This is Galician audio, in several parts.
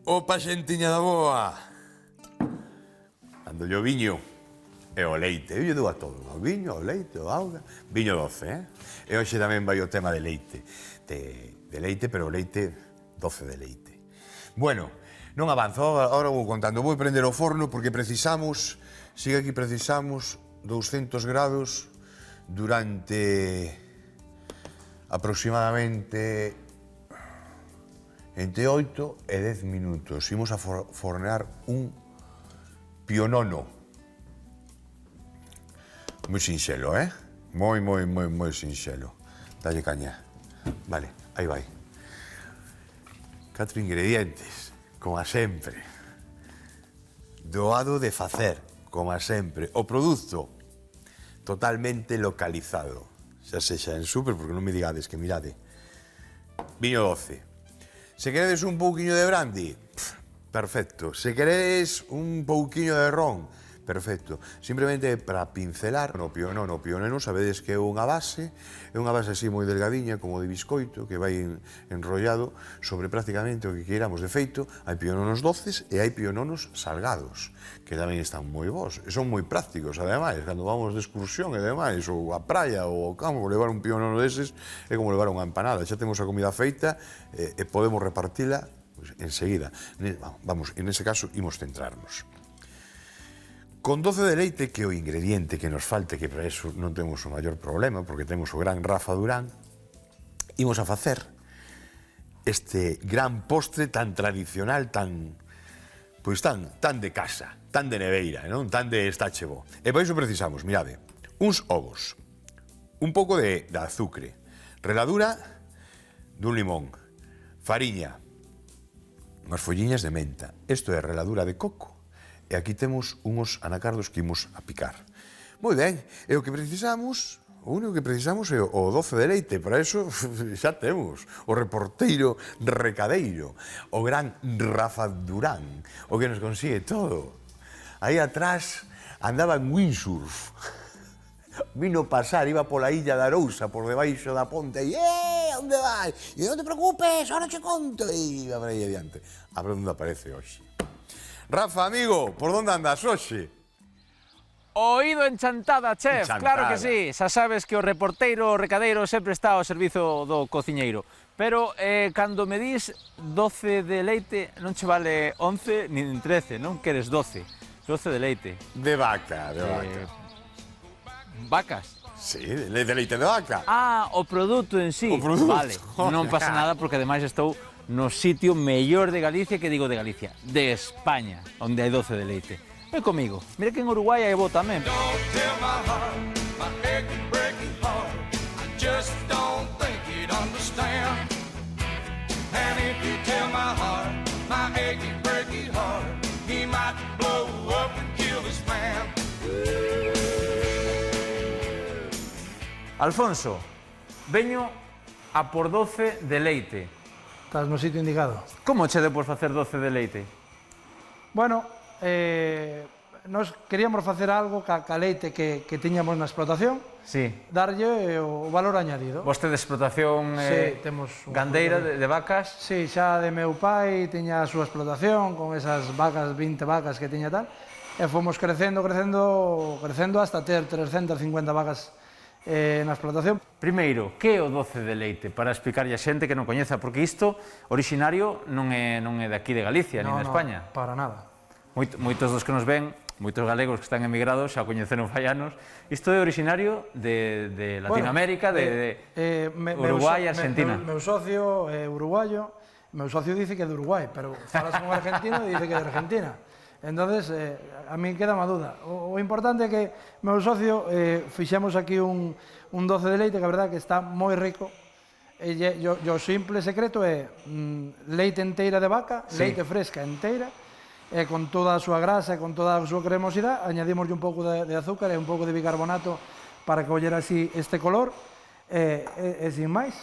Opa, xentiña da boa. Ando o viño e o leite. Eu lle dou a todo. O viño, o leite, o auga. Viño doce, E hoxe tamén vai o tema de leite. De leite, pero o leite doce de leite. Bueno, non avanzo. Agora vou contando. Vou prender o forno porque precisamos, sigue aquí, precisamos 200 grados durante aproximadamente entre 8 e 10 minutos. Imos a fornear un pionono. Moi sinxelo, Moi sinxelo. Dalle caña. Vale, aí vai. 4 ingredientes, como a sempre. Doado de facer, como a sempre. O produto totalmente localizado. Xa sexa en súper, porque non me digades que mirade. Viño doce. Se queredes un pouquiño de brandy, perfecto. Se queredes un pouquiño de ron, perfecto. Simplemente para pincelar no pionono. O pionono sabedes que é unha base así moi delgadiña, como de biscoito, que vai enrollado sobre prácticamente o que queiramos. De feito, hai piononos doces e hai piononos salgados, que tamén están moi bons. E son moi prácticos, ademais, cando vamos de excursión e demais, ou a praia ou ao campo, levar un pionono deses é como levar unha empanada. Xa temos a comida feita e podemos repartila enseguida. Vamos, en ese caso, imos centrarnos. Con doce de leite, que é o ingrediente que nos falte, que para eso non temos o maior problema, porque temos o gran Rafa Durán, imos a facer este gran postre tan tradicional, tan de casa, tan de neveira, non? Tan de estache bo. E para iso precisamos, mirade, uns ovos, un pouco de azucre, reladura dun limón, fariña, unhas folliñas de menta. Isto é reladura de coco. E aquí temos uns anacardos que imos a picar. Moi ben, e o que precisamos, o único que precisamos é o doce de leite. Para iso xa temos o reporteiro recadeiro, o gran Rafa Durán, o que nos consigue todo. Aí atrás andaba en windsurf. Vino pasar, iba pola illa de Arousa, por debaixo da ponte, e onde vai? E non te preocupes, ahora che conto. E iba para aí adiante. A ver onde aparece hoxe. Rafa, amigo, por onde andas hoxe? Oído enchantada, chef, Enchantada. Claro que sí. Xa sabes que o reporteiro, o recadeiro, sempre está ao servizo do cociñeiro. Pero, cando me dis 12 de leite, non che vale 11 nin 13, non queres 12. 12 de leite. De vaca, de vaca. Vacas? Sí, de leite de vaca. Ah, o produto en sí. O produto. Vale, non pasa nada porque ademais estou no sitio mellor de Galicia, que digo de Galicia, de España, onde hai 12 de leite. Ven comigo, mira que en Uruguai hai bo tamén. Alfonso, veño a por 12 de leite. Estás no sitio indicado. Como che de por facer 12 de leite? Bueno, nos queríamos facer algo ca leite que tiñamos na explotación, Sí. darlle o valor añadido. Voste de explotación Sí, temos gandeira de vacas? Sí, xa de meu pai tiña a súa explotación con esas vacas, 20 vacas que tiña tal, e fomos crecendo hasta ter 350 vacas na explotación. Primeiro, que é o 12 de leite? Para explicarlle a xente que non coñeza, porque isto, originario, non é de aquí de Galicia, nin de España. Para nada. Moitos dos que nos ven, moitos galegos que están emigrados, xa coñeceron fai anos. Isto é originario de Latinoamérica, de Uruguai e Argentina. Meu socio é uruguayo, meu socio dice que é de Uruguai, pero falas con argentino e dice que é de Argentina. Entonces, a mí queda unha dúda. O importante é que meu socio fixemos aquí un 12 de leite, que a verdade que está moi rico. O simple secreto é leite enteira de vaca, leite fresca enteira, e con toda a súa grasa e con toda a súa cremosidade, añadimos un pouco de azúcar e un pouco de bicarbonato para que collera así este color, e sin máis,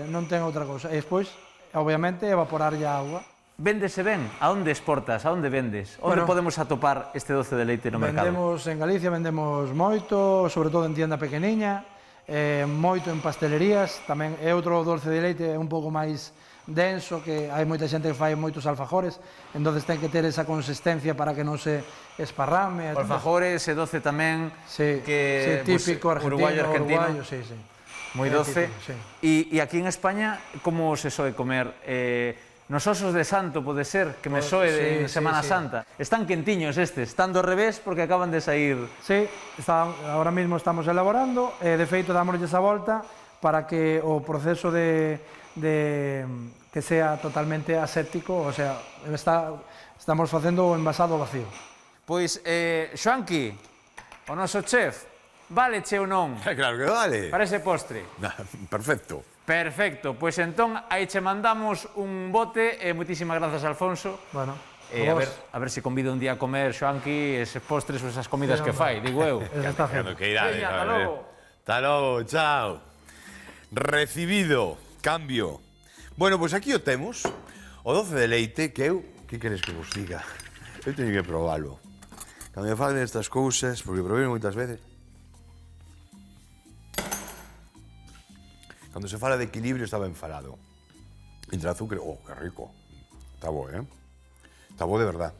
non ten outra cousa. E despois, obviamente, evaporarlle a auga. Véndese ben? A onde exportas? A onde vendes? Onde podemos atopar este 12 de leite no mercado? Vendemos en Galicia, vendemos moito, sobre todo en tienda pequeniña, moito en pastelerías, tamén é outro 12 de leite un pouco máis denso, que hai moita xente que fai moitos alfajores, entonces ten que ter esa consistencia para que non se esparrame. Alfajores e doce tamén, Sí, que sí, típico pues, argentino, uruguayo, sí, sí. moi doce. Típico, sí. E aquí en España, como se soe comer? Nos osos de santo, pode ser, que me soe de Semana Santa. Están quentiños estes, están do revés porque acaban de sair. Sí, ahora mismo estamos elaborando, de feito dámoslle esa volta para que o proceso que sea totalmente aséptico, o sea, estamos facendo o envasado vacío. Pois, Xoanqui, o noso chef, vale che ou non? Claro que vale. Para ese postre. Perfecto. Perfecto, pois entón aí che mandamos un bote e moitísimas grazas, Alfonso. Bueno, a ver se convido un día a comer, Xoanqui, eses postres ou esas comidas que fai, digo eu. Está feito. Que irá, Veña, ata logo. Hasta logo, chao. Recibido, cambio. Bueno, pois aquí o temos, o doce de leite, que eu, que queres que vos diga? Eu teño que probalo. Cando me falen estas cousas, porque probei moitas veces. Cando se fala de equilibrio estaba enfalado. Entre azúcar, oh, que rico. Está bo, eh? Está bo de verdad.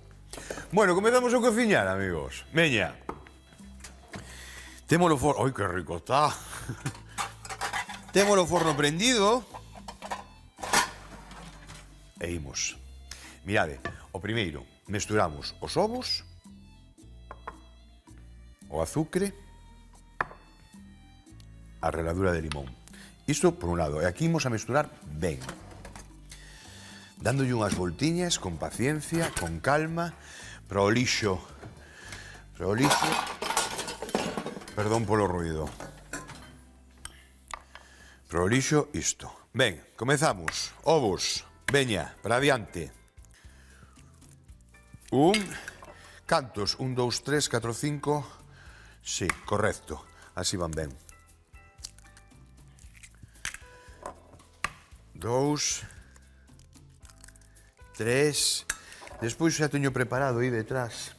Bueno, comezamos a cociñar, amigos. Veña. Témolo forno... Ai, que rico está. Témolo forno prendido. E imos. Mirade, o primeiro, mesturamos os ovos, o azucre, a reladura de limón. Isto por un lado, e aquí imos a mesturar ben. Dándolle unhas voltiñas, con paciencia, con calma, para o lixo. Perdón polo ruido. Para o lixo, isto. Ben, comezamos. Ovos, veña, para adiante. Cantos? 1, 2, 3, 4, 5... Sí, correcto. Así van ben. 2, 3. Despois xa teño preparado aí detrás,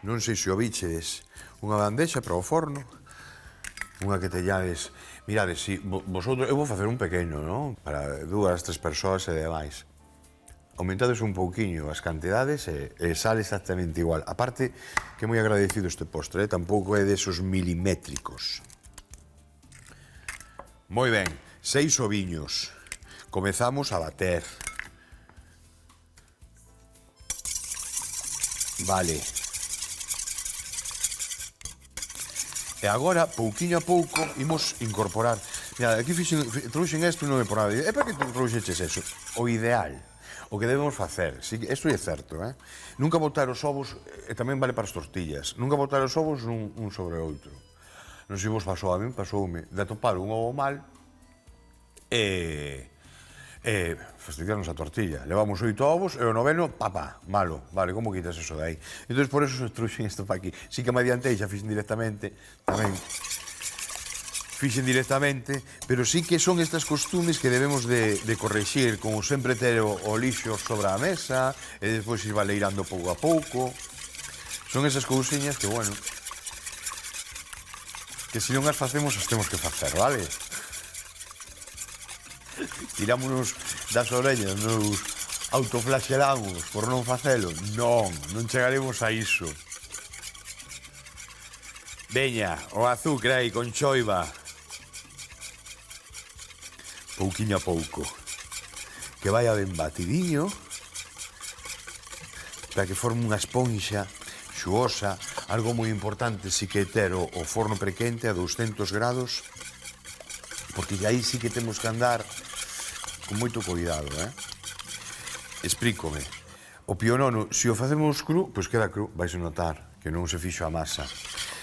non sei se o bichedes, unha bandexa para o forno, unha que teñades, mirades, si vosotros, eu vou facer un pequeno, non? Para 2, 3 persoas e demais. Aumentades un pouquiño as cantidades e sale exactamente igual. A parte que é moi agradecido este postre, tampouco é desos milimétricos. Moi ben, 6 oviños. Comezamos a bater. Vale. E agora, pouquiño a pouco, imos incorporar. Mira, aquí trouxen isto non é por nada. É para que trouxeches eso? O ideal, o que debemos facer, isto é certo, nunca botar os ovos, e tamén vale para as tortillas, nunca botar os ovos un sobre outro. Non sei vos pasou, a mí pasoume de atopar un ovo mal e fastidiarnos a tortilla. Levamos 8 ovos e o noveno, papá, malo. Vale, como quitas eso de aí? Entón, por eso se trouxen isto para aquí. Si que me adiantei, xa fixen directamente, tamén fixen directamente, pero sí que son estas costumes que debemos de correxir, como sempre ter o lixo sobre a mesa, e despois ir baleirando pouco a pouco. Son esas cousiñas que, bueno, que se non as facemos, as temos que facer, vale? Tirámonos das orellas, nos autoflagelamos por non facelo. Non chegaremos a iso. Veña, o azúcar aí con choiva. Pouquiño a pouco. Que vaya ben batidiño, para que forme unha esponxa xuosa. Algo moi importante si que ter o forno prequente a 200 grados, porque aí sí que temos que andar con moito cuidado, Explícome. O pionono, se o facemos cru, pois queda cru, vais a notar que non se fixo a masa.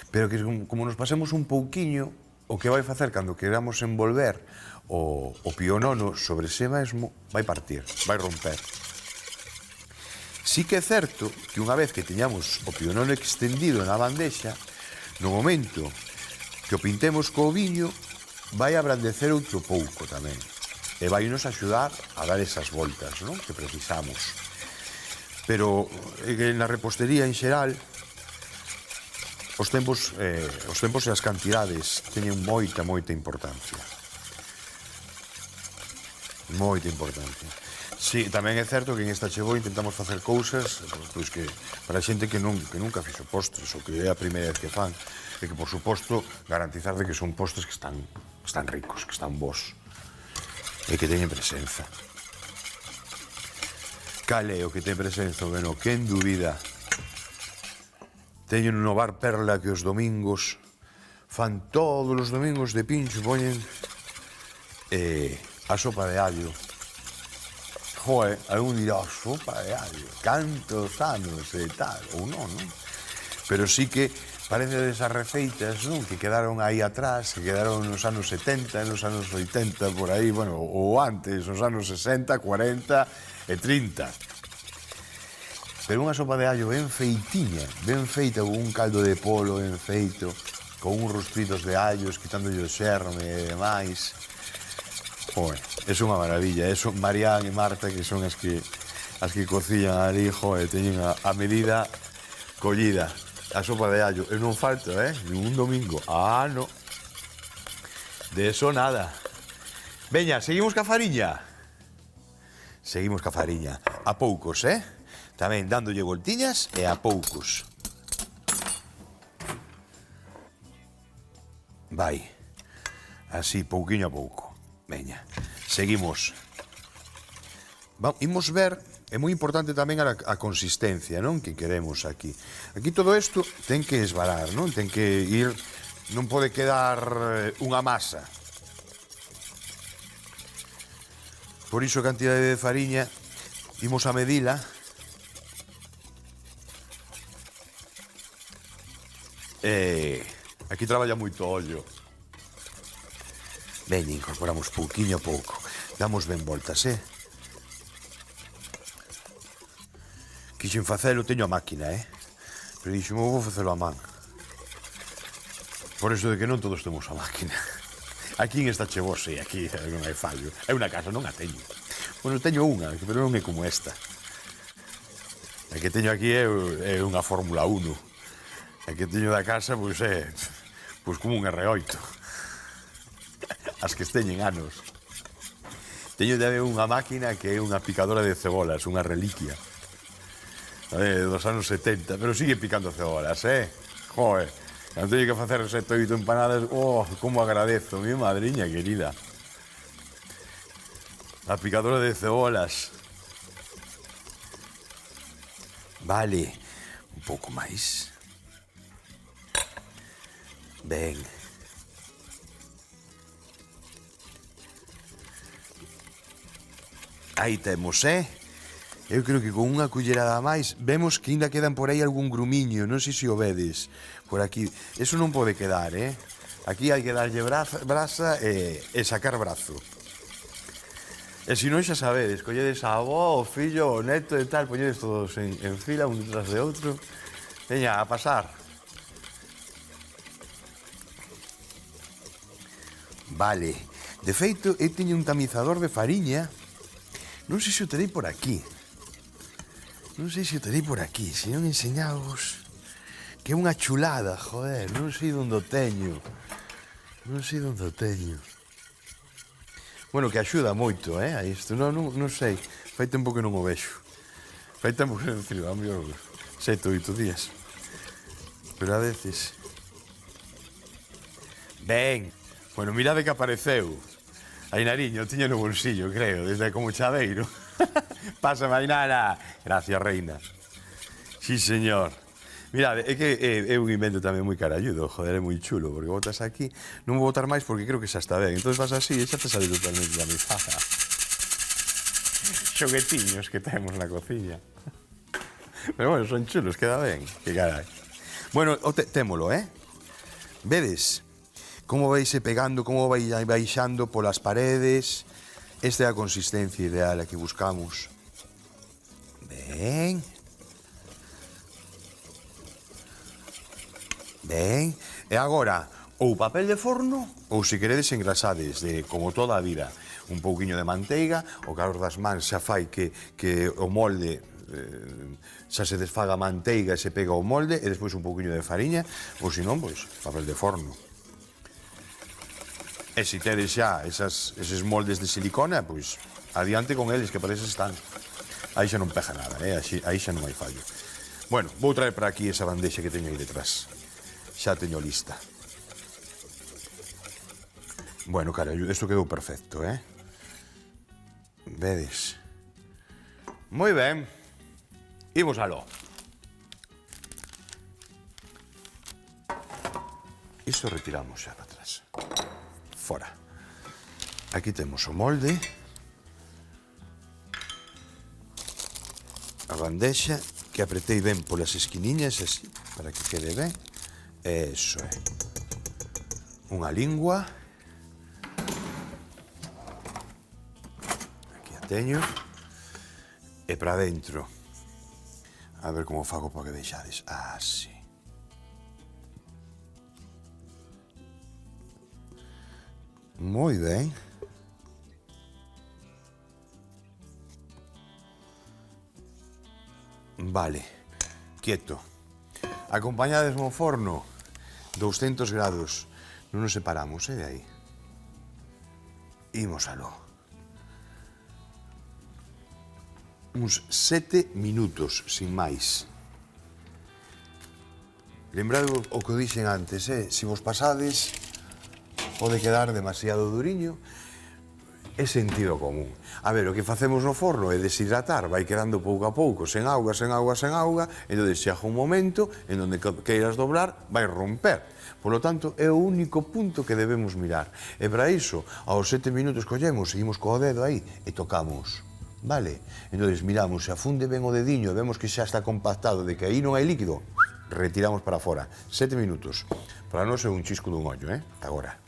Pero que como nos pasemos un pouquiño, o que vai facer cando queramos envolver o pionono sobre ese mesmo, vai partir, vai romper. Sí que é certo que unha vez que teñamos o pionono extendido na bandexa, no momento que o pintemos co viño, vai abrandecer outro pouco tamén. E vai nos axudar a dar esas voltas, non? Que precisamos. Pero na repostería en xeral, os tempos e as cantidades teñen moita importancia. Moita importancia. Sí, tamén é certo que en esta Chevó intentamos facer cousas pois que para a xente que nunca fixo postres ou que é a primeira vez que fan e que, por suposto, garantizar de que son postres que están ricos, que están bons e que teñen presenza. Cal é o que ten presenza? Bueno, quen dubida? Teño no bar Perla que os domingos fan todos os domingos de pincho, poñen a sopa de allo. Joder, algún dirá, sopa de allo, cantos anos e tal, ou non, non? Pero sí que parece desas receitas, non? Que quedaron aí atrás, que quedaron nos anos 70, nos anos 80, por aí, bueno, ou antes, nos anos 60, 40 e 30. Pero unha sopa de allo ben feitiña, ben feita, con un caldo de polo ben feito, con uns rostritos de allos, quitándolle o xerme e demais. Joder, é unha maravilla, eso Marián e Marta, que son as que cociñan ali, joder, teñen a medida collida. A sopa de allo, e non falta, ningún domingo. Ah, no. De eso nada. Veña, seguimos ca fariña. Seguimos ca fariña. A poucos, tamén dándolle voltiñas e a poucos. Vai. Así, pouquiño a pouco. Veña, seguimos. Imos ver, é moi importante tamén a consistencia, non? Que queremos aquí. Aquí todo isto ten que esvarar, non? Ten que ir, non pode quedar unha masa. Por iso a cantidade de fariña imos a medila. Aquí traballa moito ollo. Veña, incorporamos pouquiño a pouco. Damos ben voltas, Quixen facelo, teño a máquina, Pero dixo, vou facelo a man. Por iso de que non todos temos a máquina. Aquí en esta Chevó, sí, aquí non hai fallo. É unha casa, non a teño. Bueno, teño unha, pero non é como esta. A que teño aquí é unha Fórmula 1. A que teño da casa, pois é como un R8. As que teñen anos. Teño tamén unha máquina que é unha picadora de cebolas, unha reliquia. Dos anos 70, pero sigue picando cebolas, Joder, cando teño que facer 7 ou 8 empanadas, como agradezo, mi madriña querida. A picadora de cebolas. Vale, un pouco máis. Ben. Aí temos, Eu creo que con unha cullerada máis vemos que ainda quedan por aí algún grumiño, non sei se o vedes por aquí. Eso non pode quedar, Aquí hai que darlle brasa e sacar brazo. E se non xa sabedes, colledes a avó, o fillo, o neto e tal, poñedes todos en fila, un detrás de outro. Veña, a pasar. Vale. De feito, eu teño un tamizador de fariña. Non sei se o terei por aquí. Se non enseñavos. Que é unha chulada, joder. Non sei onde o teño. Bueno, que axuda moito, a isto. Non sei. Fai tempo que non o vexo. Fai tempo que non o a mellor 7 ou 8 días. Pero a veces... Ben. Bueno, mirade que apareceu. Ainariño, tiño no bolsillo, creo, desde como chaveiro. Pasa, Mainara. Gracias, reina. Sí, señor. Mirade, é que é un invento tamén moi caralludo, joder, é moi chulo, porque botas aquí, non vou botar máis porque creo que xa está ben, entón vas así e xa te sale totalmente da mesada. Xoguetiños que temos na cociña. Pero bueno, son chulos, queda ben, que carai. Bueno, témolo, Vedes? Como vais pegando, como vai baixando polas paredes. Esta é a consistencia ideal a que buscamos. Ben. Ben. E agora, ou papel de forno, ou se queredes engrasades, como toda a vida, un pouquiño de manteiga, o calor das mans xa fai que o molde xa se desfaga a manteiga e se pega o molde, e despois un pouquiño de fariña, ou se non, pois, papel de forno. E se tedes xa eses moldes de silicona, pois Adiante con eles, que parece están. Aí xa non pega nada, aí xa non hai fallo. Bueno, vou traer para aquí esa bandexa que teño aí detrás. Xa teño lista. Bueno, carallo, isto quedou perfecto, Vedes? Moi ben. Imos aló. Isto retiramos xa para atrás. Fora. Aquí temos o molde. A bandexa, que apretei ben polas esquiniñas, así, para que quede ben. Eso é. Unha lingua. Aquí a teño. E para dentro. A ver como fago para que vexades. Así. Moi ben. Vale, quieto. Acompañades no forno, 200 grados. Non nos separamos, de aí. Imos aló. Uns 7 minutos, sin máis. Lembrade o que dixen antes, Se vos pasades, pode quedar demasiado duriño. É sentido común. A ver, o que facemos no forno é deshidratar, vai quedando pouco a pouco, sen auga, entón chega un momento en onde queiras doblar, vai romper. Por lo tanto, é o único punto que debemos mirar. E para iso, aos 7 minutos collemos, seguimos co dedo aí e tocamos. Vale? Entón, miramos, se afunde ben o dediño, vemos que xa está compactado, de que aí non hai líquido, retiramos para fora. 7 minutos. Para non ser un chisco dun ollo, Agora.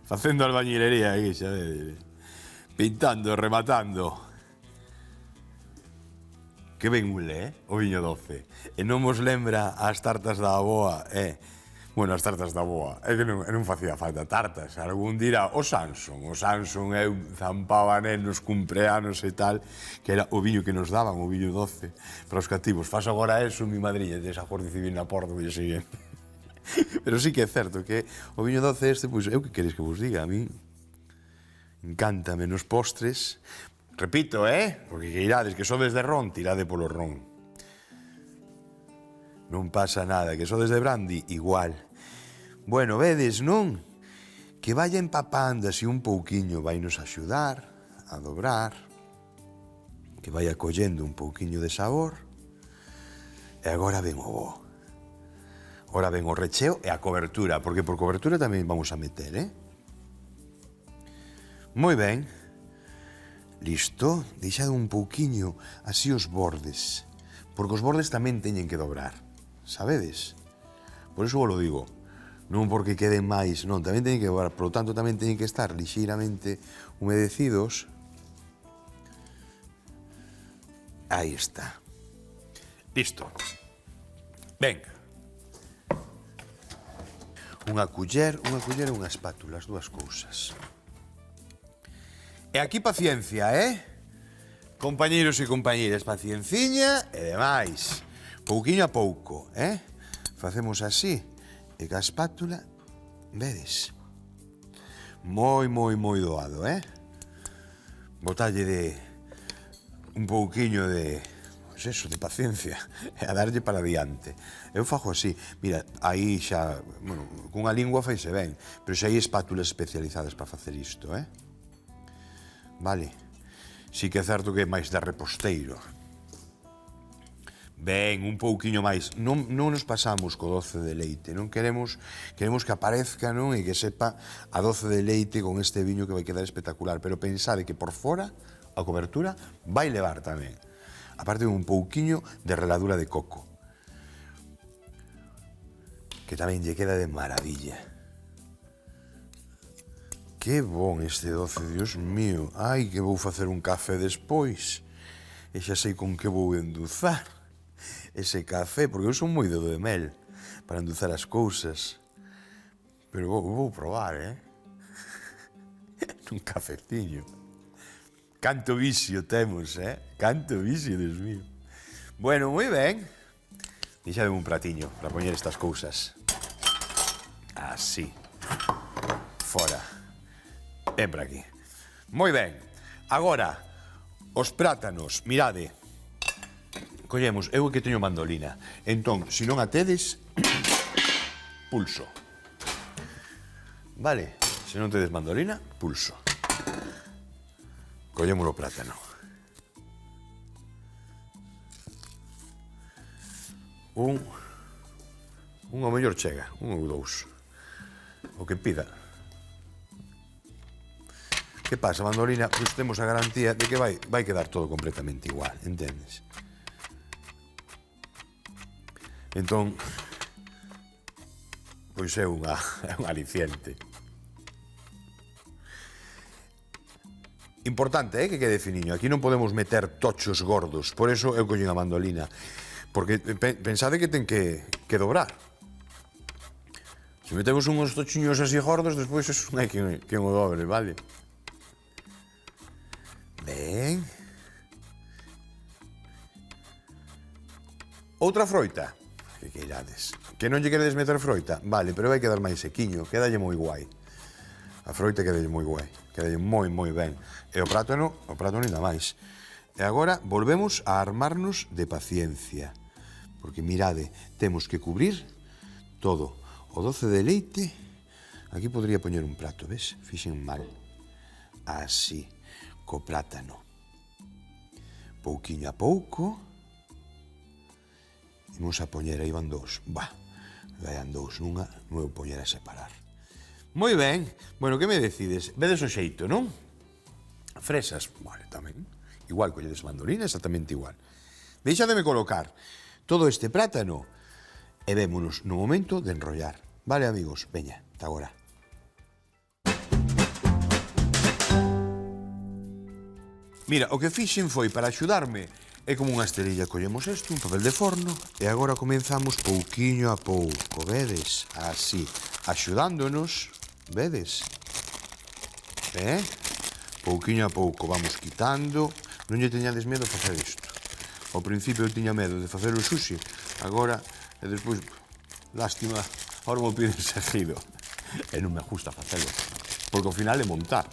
Facendo albañilería aquí, xa vedes. Pintando, rematando. Que ben ule, o viño doce. E non vos lembra as tartas da avoa, Bueno, as tartas da avoa, é que non facía falta tartas. Algún dirá, o Samson eu zampaba nos cumpleanos e tal, que era o viño que nos daban, o viño doce, para os cativos. Faz agora eso, mi madriña, desa Guardia Civil na porta do día seguinte. Pero sí que é certo que o viño doce pois, eu que queréis que vos diga, a mí encántame nos postres. Repito, porque que irades, que sodes de ron, tirade polo ron. Non pasa nada, que sodes de brandy, igual. Bueno, vedes, non? Que vaya empapando así un pouquiño, vai nos axudar a dobrar, que vaya collendo un pouquiño de sabor, e agora ven o bo. Ora ven o recheo e a cobertura, porque por cobertura tamén vamos a meter, Moi ben. Listo. Deixade un pouquiño así os bordes, porque os bordes tamén teñen que dobrar, sabedes? Por iso vos lo digo. Non porque queden máis, non, tamén teñen que dobrar, por lo tanto tamén teñen que estar lixeiramente humedecidos. Aí está. Listo. Venga. Unha culler e unha espátula, as dúas cousas. E aquí paciencia, Compañeiros e compañeiras, pacienciña e demais. Pouquiño a pouco, Facemos así, e ca espátula, vedes? Moi doado, Botalle de un pouquiño de... eso, de paciencia, e a darlle para diante. Eu fago así, mira, aí xa, bueno, cunha lingua faise ben, pero xa hai espátulas especializadas para facer isto, Vale? Si que é certo que é máis de reposteiro. Ben, un pouquiño máis. Non nos pasamos co doce de leite, non queremos que aparezca, non? E que sepa a doce de leite con este viño que vai quedar espectacular, pero pensade que por fora a cobertura vai levar tamén. Aparte un pouquiño de reladura de coco, que tamén lle queda de maravilla. Que bon este doce, Dios mío. Ai, que vou facer un café despois. E xa sei con que vou endulzar ese café, porque eu son moi dedo de mel para endulzar as cousas. Pero vou probar, un cafeciño. Canto vicio temos, Canto vicio, Dios mío. Bueno, moi ben. Deixademe un pratiño para poñer estas cousas. Así. fora. Ven por aquí. Moi ben. Agora, os plátanos, mirade. Collemos, eu que teño mandolina. Entón, se non a tedes, pulso. Vale? Se non tedes mandolina, pulso. Collemos o plátano. Un ao mellor chega, un ou dous. O que pida. Que pasa, a mandolina, pois temos a garantía de que vai quedar todo completamente igual, entendes? Entón, pois é un aliciente. Importante, que quede finiño. Aquí non podemos meter tochos gordos, por eso eu collín a mandolina. Porque pensade que ten que dobrar. Se metemos uns tochiños así gordos, despois non hai que o dobre, vale? Ben. Outra froita. Que queirades. Que non lle queredes meter froita? Vale, pero vai quedar máis sequiño. Quedalle moi guai. A froita quedalle moi guai. Quedalle moi ben. E o plátano ainda máis. E agora volvemos a armarnos de paciencia. Porque mirade, temos que cubrir todo. O doce de leite, aquí podría poñer un prato, ves? Fixen mal. Así, co plátano. Pouquiño a pouco. Imos a poñer, aí van dous. Vayan dous nunha, non vou poñer a separar. Moi ben. Bueno, que me decides? Vedes o xeito, non? Fresas, vale, tamén. Igual, colledes mandolina, exactamente igual. Deixademe colocar todo este plátano e vémonos no momento de enrollar. Vale, amigos? Veña, ata agora. Mira, o que fixen foi para axudarme. É como unha esterilla, collemos isto, un papel de forno, e agora comenzamos pouquiño a pouco, vedes? Así, axudándonos, vedes? Pouquiño a pouco vamos quitando, non lle teñades medo a facer isto. Ao principio eu tiña medo de facer o sushi, agora, e despois, lástima, agora me piden seguido. E non me gusta facelo, porque ao final é montar.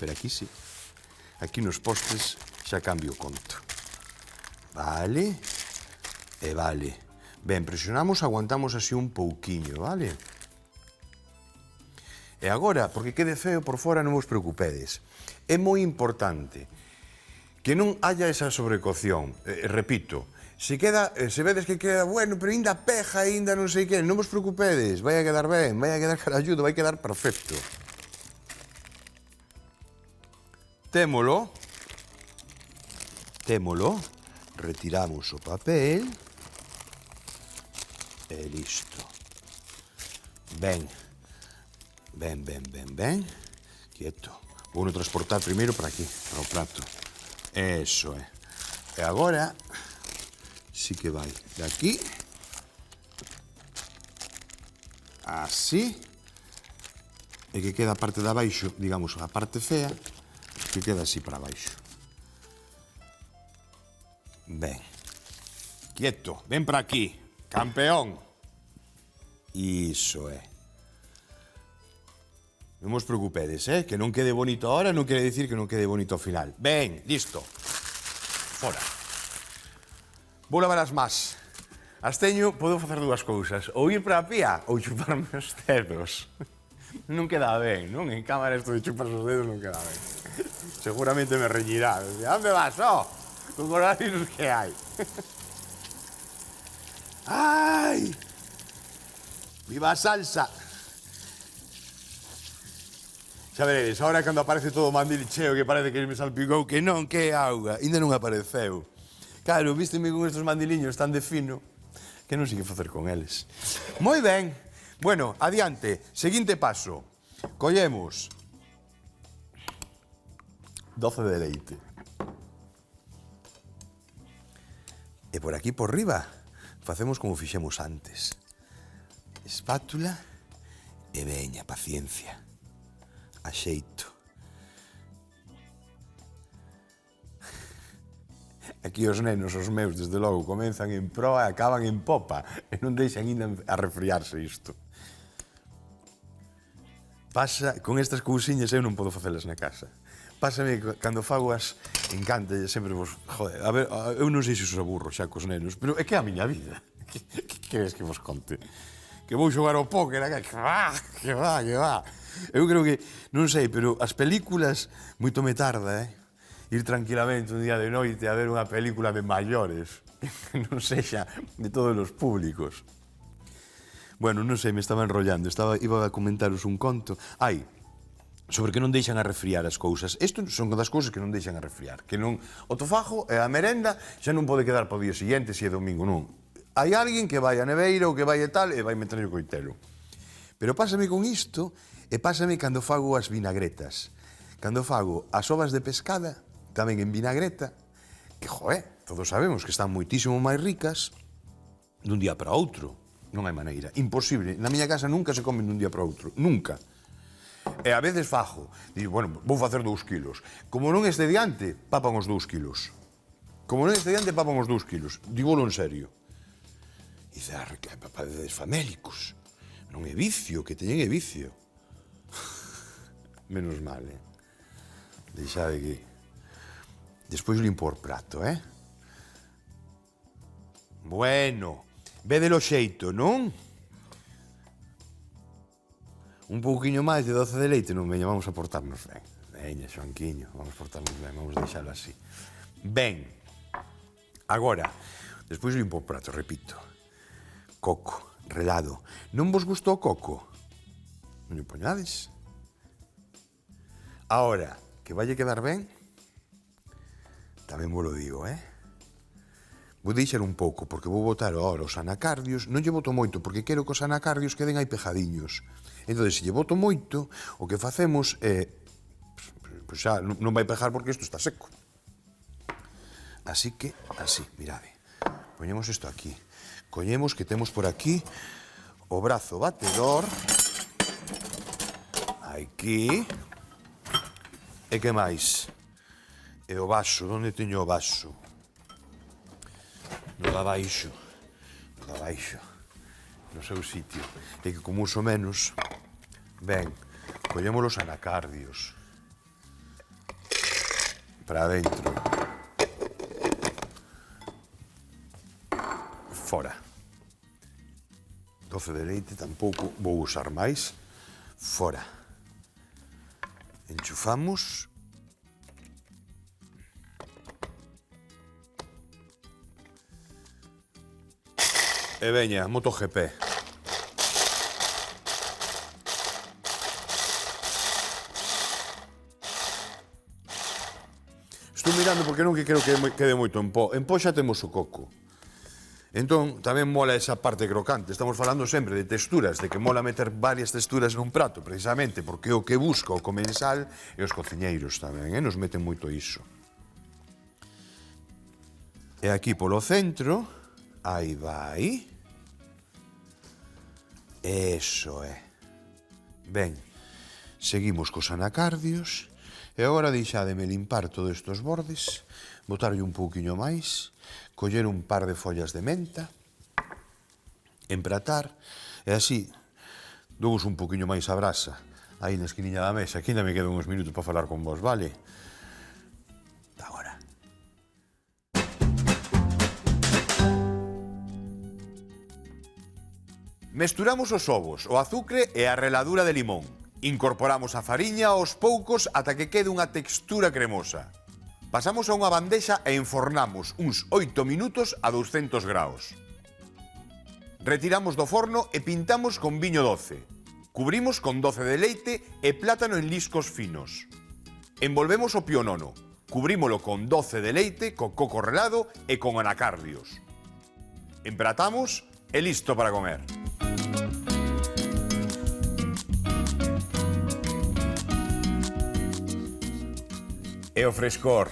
Pero aquí sí, aquí nos postres xa cambio o conto. Vale, e vale. Ben, presionamos, aguantamos así un pouquiño, vale? E agora, porque quede feo por fora, non vos preocupedes. É moi importante que non haya esa sobrecocción. Repito, se vedes que queda bueno, pero ainda peja, ainda non sei que, non vos preocupedes, vai a quedar ben, vai a quedar caralludo, vai a quedar perfecto. Témolo. Retiramos o papel e listo. Ben. Quieto. Vou transportar primeiro para aquí, para o prato. Eso é. E agora, sí que vai de aquí. Así. E que queda a parte de abaixo, digamos, a parte fea, que queda así para abaixo. Ben. Quieto, ven para aquí, campeón. Iso é. Non vos preocupedes, que non quede bonito ahora non quere dicir que non quede bonito ao final. Ben, listo. Fora. Vou lavar as más. As teño, podo facer dúas cousas. Ou ir para a pía ou chuparme os dedos. Non queda ben, non? En cámara isto de chupar os dedos non queda ben. Seguramente me reñirá. Onde vas, con horarios que hai. Ai! Viva a salsa! Xa veredes, agora cando aparece todo o mandil cheo que parece que me salpicou, que non, que é auga, ainda non apareceu. Claro, vísteme con estes mandiliños tan de fino que non sei que facer con eles. Moi ben. Bueno, adiante. Seguinte paso. Collemos doce de leite. E por aquí por riba facemos como fixemos antes. Espátula e veña, paciencia. Axeito. Aquí os nenos, os meus, desde logo, comenzan en proa e acaban en popa e non deixan ainda a refriarse isto. pasa, con estas cousiñas eu non podo facelas na casa. Pásame, cando fago as, encanta, sempre vos, joder, a ver, eu non sei se os aburro xa cos nenos, pero é que é a miña vida. Que queres que vos conte? Que vou xogar ao póker, que va. Eu creo que, non sei, pero as películas, moito me tarda, ir tranquilamente un día de noite a ver unha película de maiores, que non sexa de todos os públicos. Bueno, non sei, me estaba enrollando, iba a comentaros un conto. Sobre que non deixan a resfriar as cousas. Isto son das cousas que non deixan a resfriar. Que non, o tofajo e a merenda xa non pode quedar para o día siguiente se é domingo, non. Hai alguén que vai a neveira ou que vai e tal e vai meter o coitelo. Pero pásame con isto e pásame cando fago as vinagretas. Cando fago as ovas de pescada, tamén en vinagreta, que, todos sabemos que están moitísimo máis ricas dun día para outro. Non hai maneira, imposible. Na miña casa nunca se comen dun día para outro, nunca. E a veces fajo, digo, bueno, vou facer 2 kilos. Como non este diante, papan os 2 kilos. Como non este diante, papan os 2 kilos. Dígolo en serio. E dice, papadedes famélicos. Non é vicio, que teñen é vicio. Menos mal, Deixade que... Despois limpo o prato, Bueno... Védelo xeito, non? Un pouquiño máis de doce de leite, non, veña, vamos a portarnos ben. Veña, Xoanquiño, vamos a portarnos ben, vamos a deixalo así. Ben, agora, despois limpo o prato, repito. Coco, relado. Non vos gustou o coco? Non lle poñades? Ahora, que vai quedar ben, tamén vos lo digo, Vou deixar un pouco, porque vou botar ahora os anacardios. Non lle boto moito, porque quero que os anacardios queden aí pejadiños. Entón, se lle boto moito, o que facemos é... Pois xa, non vai pejar porque isto está seco. Así que, así, mirade. Poñemos isto aquí. Coñemos que temos por aquí o brazo batedor. Aquí. E que máis? E o vaso, onde teño o vaso? No da baixo, no seu sitio. E que como uso menos, ben, collemos os anacardios para dentro, fora. Doce de leite tampouco vou usar máis, fora. Enchufamos. E veña, MotoGP. Estou mirando porque non quero que quede moito en pó. En pó xa temos o coco. Entón, tamén mola esa parte crocante. Estamos falando sempre de texturas, de que mola meter varias texturas nun prato, precisamente porque o que busca o comensal e os cociñeiros tamén, nos meten moito iso. E aquí polo centro, aí vai. Eso é. Ben, seguimos cos anacardios e agora deixádeme limpar todos estes bordes, botarlle un pouquiño máis, coller un par de follas de menta, empratar e así douvos un pouquiño máis a brasa aí na esquiniña da mesa. Aquí ainda me quedan uns minutos para falar con vos, vale? Agora. Mesturamos os ovos, o azucre e a reladura de limón. Incorporamos a fariña aos poucos ata que quede unha textura cremosa. Pasamos a unha bandexa e enfornamos uns 8 minutos a 200 graus. Retiramos do forno e pintamos con viño doce. Cubrimos con doce de leite e plátano en liscos finos. Envolvemos o pionono. Cubrímolo con doce de leite, co coco relado e con anacardios. Empratamos e listo para comer. E o frescor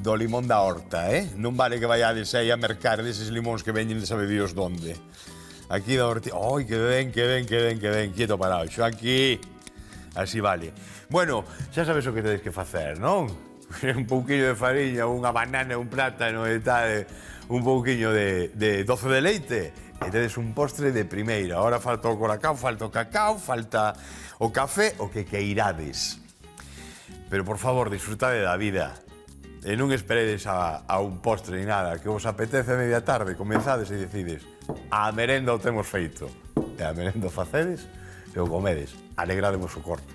do limón da horta, Non vale que vaiades aí a mercar deses limóns que veñen de sabe Dios donde. Aquí da horta... Ai, que ben, quieto parado. Xo aquí. Así vale. Bueno, xa sabes o que tedes que facer, non? Un pouquiño de fariña, unha banana, un plátano e tal, un pouquiño de doce de leite e tedes un postre de primeira. Ahora falta o colacao, falta o cacao, falta o café, o que queirades. Pero, por favor, disfrutade da vida. E non esperedes a un postre ni nada, que vos apetece a media tarde, comenzades e decides, a merenda o temos feito. E a merenda o facedes e o comedes. Alegradevos o corpo.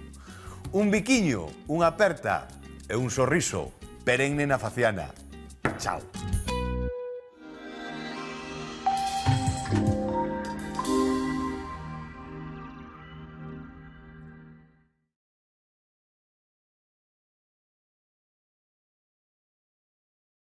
Un biquiño, unha aperta e un sorriso perenne na faciana. Chao.